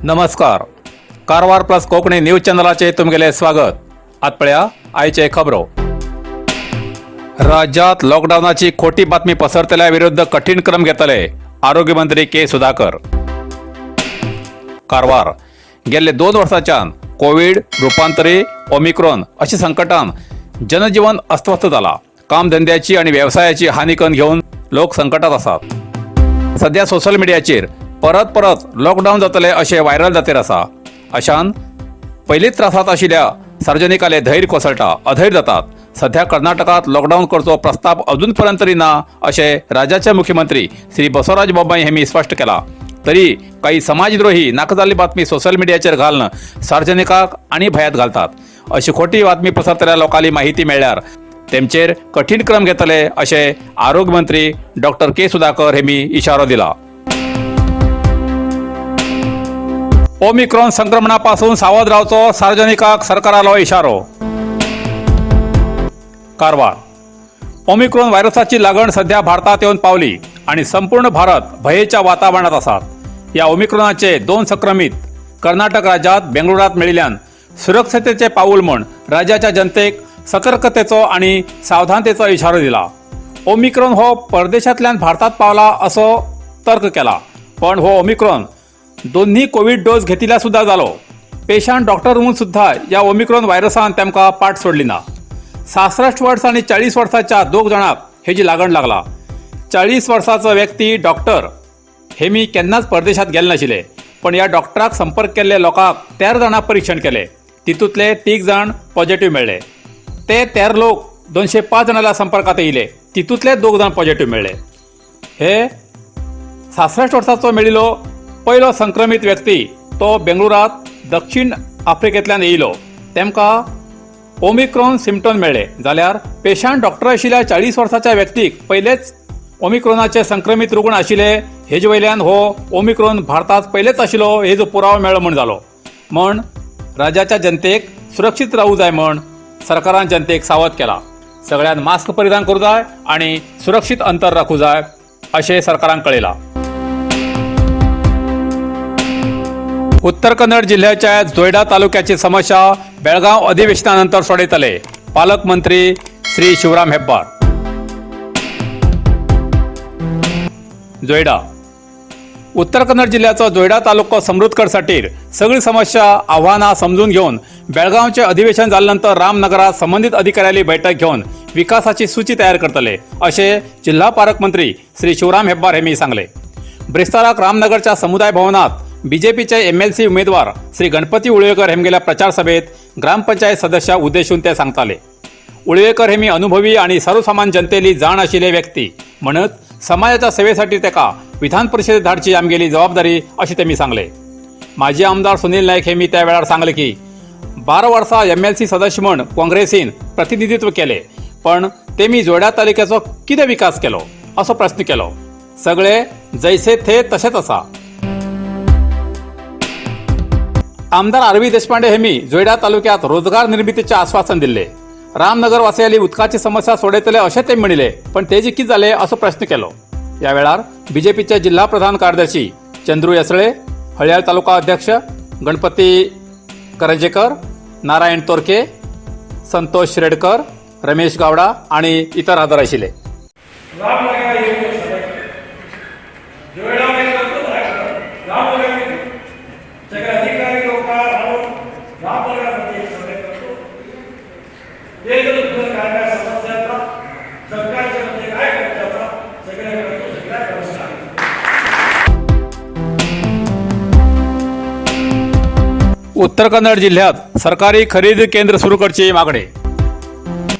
नमस्कार. Karwar plus Konkani news चॅनलाचे तुमगेले स्वागत. आतपळ्या आयचे खबरो. राज्यात लॉकडाऊनाची खोटी बातमी पसरतल्या विरुद्ध कठीण क्रम घेतले आरोग्यमंत्री के सुधाकर. कारवार गेले 2 वर्षांच्यान कोविड, रूपांतरी, ओमिक्रॉन अशी संकटान जनजीवन अस्वस्थ जाला. कामधंद्याची आणि व्यवसायाची हानी करून घेऊन लोक संकटात आसात. सध्या सोशल मीडियाचेर परत लॉकडाऊन जातले असे व्हायरल जातेर आसा. अशान पयलींच त्रासात आशिल्ल्या सार्वजनिकाले धैर्य कोसळटा, अधैर्य जातात. सध्या कर्नाटकात लॉकडाऊन करचो प्रस्ताव अजूनपर्यंत तरी ना असे राज्याचे मुख्यमंत्री श्री बसवराज बोम्माई हेमी स्पष्ट केला. तरी काही समाजद्रोही नाका जाल्ली बातमी सोशल मीडियाचेर घालून सार्वजनिकाक आणि भयात घालतात. अशी खोटी बातमी पसरतल्या लोकांनी माहिती मेळ्ळ्यार तेमचेर कठीण क्रम घेतले असे आरोग्य मंत्री डॉक्टर के सुधाकर हेमी इशारो दिला. ओमिक्रॉन संक्रमणापासून सावध रावचो सार्वजनिकाक सरकारालो इशारो. कारवार ओमिक्रॉन व्हायरसाची लागण सध्या भारतात येऊन पावली आणि संपूर्ण भारत भयेच्या वातावरणात आसात. या ओमिक्रॉनाचे 2 संक्रमित कर्नाटक राज्यात बेंगळुरात मेळिल्ल्यान सुरक्षतेचे पाऊल म्हूण राज्याच्या जनतेक सतर्कतेचो आणि सावधानतेचो इशारो दिला. ओमिक्रॉन हो परदेशांतल्यान भारतात पावला असो तर्क केला, पण हो ओमिक्रॉन दोन्ही कोविड डोस घेतिल्ल्या सुद्धा जालो. पेशंट डॉक्टर म्हणून सुद्धा या ओमिक्रॉन व्हायरसान तेमकां पाठ सोडली ना. 66 वर्स आणि 40 वर्साच्या 2 जाणांक हेजी लागण लागला. 40 वर्साचो व्यक्ती डॉक्टर हेमी केन्नाच परदेशात गेले नाशिल्ले, पण या डॉक्टराक संपर्क केल्ले लोकांक 13 जाणां परीक्षण केले. तितूंतले 3 जाण पॉझिटिव्ह मेळ्ळे. ते 13 लोक 205 जाणांच्या संपर्कात येयले. तितूंतले 2 जाण पॉझिटिव्ह मेळ्ळे. हे 66 वर्साचो मेळिल्लो पयलो संक्रमित व्यक्ती तो बेंगळुरात दक्षिण आफ्रिकेंतल्यान येयलो. तेमकां ओमिक्रॉन सिम्पटम मेळ्ळे. जाल्यार पेशंट डॉक्टर आशिल्ल्या 40 वर्साच्या व्यक्तीक पयलेच ओमिक्रॉनाचे संक्रमित रुग्ण आशिल्ले हेजे वयल्यान हो ओमिक्रॉन भारतात पयलेच आशिल्लो हेजो पुरावो मेळ्ळो म्हूण जालो. म्हण राज्याच्या जनतेक सुरक्षीत रावूं जाय म्हूण सरकारान जनतेक सावध केला. सगळ्यांनी मास्क परिधान करूं जाय आणि सुरक्षीत अंतर राखूं जाय अशें सरकारान कळयलां. उत्तर कन्नड जिल्ह्याच्या जोयडा तालुक्याची समस्या बेळगाव अधिवेशनानंतर सोडयतले पालकमंत्री श्री शिवराम हेब्बार. जोयडा उत्तर कन्नड जिल्ह्याचो जोयडा तालुको समृद्ध करसाठी सगळी समस्या आव्हानां समजून घेऊन बेळगावचे अधिवेशन जाल्यानंतर रामनगरात संबंधित अधिकाऱ्यांनी बैठक घेऊन विकासाची सूची तयार करतले असे जिल्हा पालकमंत्री श्री शिवराम हेब्बार हेमी सांगले. ब्रेस्ताराक रामनगरच्या समुदाय भवनात बीजेपीचे MLC उमेदवार श्री गणपती उळवेकर हेमगेल्या प्रचार सभेत ग्रामपंचायत सदस्या उद्देशून ते सांगताले. उळवेकर हेमी अनुभवी आणि सर्वसामान्य जनतेली जाण आशिल्ले व्यक्ती म्हणत समाजाच्या सेवेसाठी तेका विधान परिषदेत धाडची आमगेली जबाबदारी अशी तेमी सांगले. माजी आमदार सुनील नाईक हेमी त्या वेळार सांगले की 12 वर्सां MLC सदस्य म्हूण काँग्रेसीन प्रतिनिधित्व केले, पण तेमी जोयडा तालुक्याचो कितें विकास केलो असो प्रश्न केलो. सगळे जैसे थे तसेच आसा. आमदार आरवी देशपांडे हेमी जोयडा तालुक्यात रोजगार निर्मितीचे आश्वासन दिले. रामनगर वासियांनी उदकाची समस्या सोडयतले अशें ते म्हणिले, पण तेजे कितें जालें असो प्रश्न केलो. या वेळार बीजेपीचे जिल्हा प्रधान कार्यदर्शी चंद्रू येसळे, हळयाळ तालुका अध्यक्ष गणपती करंजेकर, नारायण तोरके, संतोष शिरेडकर, रमेश गावडा आणि इतर हजर आशिल्ले. उत्तर कन्नड जिल्ह्यात सरकारी खरेदी केंद्र सुरू करची मागणी.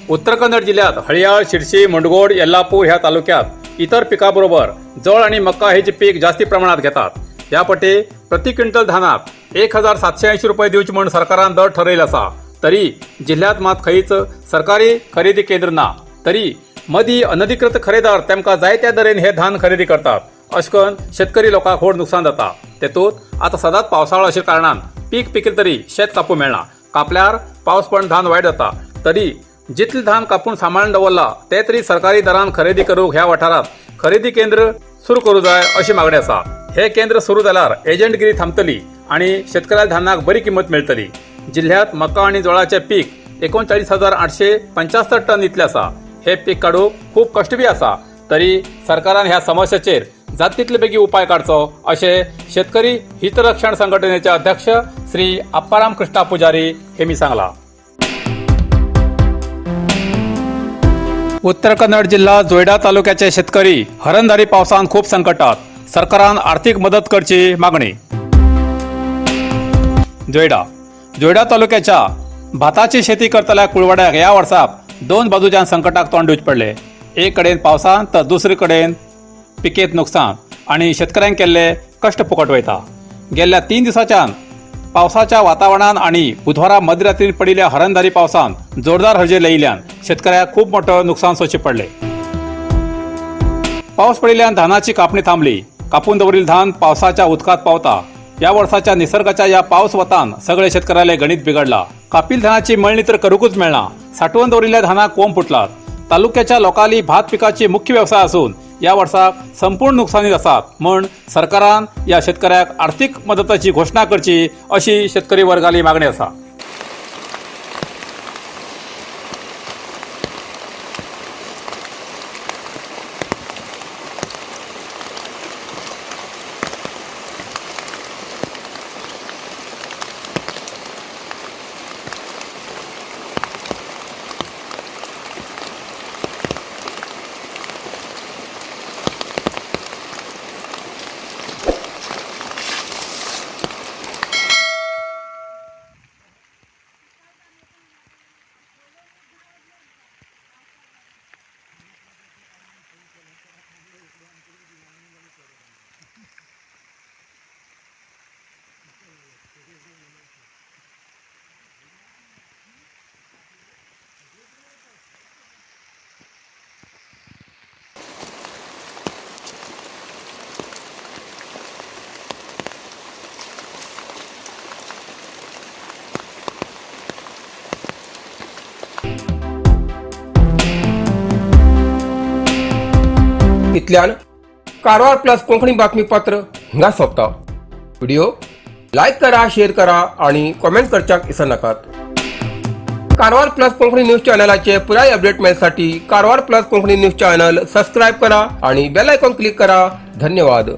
उत्तर कन्नड जिल्ह्यात हळयाळ, शिरसी, मुंडगोड, येल्लापूर ह्या तालुक्यात इतर पिकाबरोबर जळ आणि मक्का हेचे पीक जास्ती प्रमाणात घेतात. ह्या पटी प्रति क्विंटल धानाक 1780 रुपये दिवचे म्हणून सरकारान दर ठरयला आसा. तरी जिल्ह्यात मात खंयच सरकारी खरेदी केंद्र ना. तरी मदीं अनधिकृत खरेदार तेमकां जाय त्या दरेन हे धान खरेदी करतात. अशें करून शेतकरी लोकांक व्हड नुकसान जाता. तेतूंत आतां सदांच पावसाळो आशिल्ल्या कारणान पीक पिकिल तरी शेत कापूं मेळना. कापल्यार पावस पण धान वायट जाता. तरी जितले धान कापून सांबाळून दवरला ते तरी सरकारी दरान खरेदी करूंक ह्या वाठारात खरेदी केंद्र सुरू करूं जाय अशी मागणी आसा. हे केंद्र सुरू जाल्यार एजंटगिरी थांबतली आणि शेतकऱ्याला धान्याक बरी किंमत मेळटली। जिल्ह्यात मका आणि जोळाचे पीक 39,875 टन इतले आसा। हे पीक काढूक खूप कष्ट बी आसा, तरी सरकारान ह्या समस्येचेर जाता तितले बेगी उपाय काडचो अशें शेतकरी हितरक्षण संघटनेचे अध्यक्ष श्री अप्पाराम कृष्णा पुजारी हेमी सांगला। उत्तर कन्नड जिल्हा जोयडा तालुक्याचे शेतकरी हरणधारी पावसान खूप संकटात, सरकारान आर्थिक मदत करची मागणी। जोयडा तालुक्याच्या भाताची शेती करतल्या कुळवाड्याक या वर्साक दोन बाजूच्यान संकटाक तोंड दिवचे पडले। एक कडेन पावसान तर दुसरे कडेन पिकेत नुकसान आणि शेतकऱ्यांक केल्ले कष्ट फुकट वयता। गेल्या 3 दिवसांच्यान पावसाच्या वातावरणान आणि बुधवारा मध्यरात्रीन पडिल्ल्या हरणधारी पावसान जोरदार हजेर लायिल्ल्यान शेतकऱ्याक खूप मोठं नुकसान सोंसचे पडले। पावस पडिल्ल्यान धानाची कापणी थांबली। कापून दवरिल्लें धान पावसाच्या उदकात पावता। या वर्साच्या निसर्गाच्या या पावस वतान सगळे शेतकऱ्याले गणित बिघडला। कापील धानाची मळणी तर करूकच मेळना। साठवून दवरिल्ल्या धानाक कोंब फुटलात। तालुक्याच्या लोकांली भात पिकाची मुख्य व्यवसाय असून या वर्साक संपूर्ण नुकसानीत आसात, म्हण सरकारान या शेतकऱ्याक आर्थिक मदताची घोषणा करची अशी शेतकरी वर्गाली मागणी आसा। इतल्यान कारवार प्लस कोंकणी बातमीपत्र हिंगा सोंपता। व्हिडिओ लाईक करा, शेअर करा आणि कमेंट करच्याक विसरनाकात। कारवार प्लस कोंकणी न्यूज चॅनलाचे पुराय अपडेट मेळसाठी Karwar plus Konkani news channel subscribe करा आणि बेल आयकॉन क्लिक करा। धन्यवाद।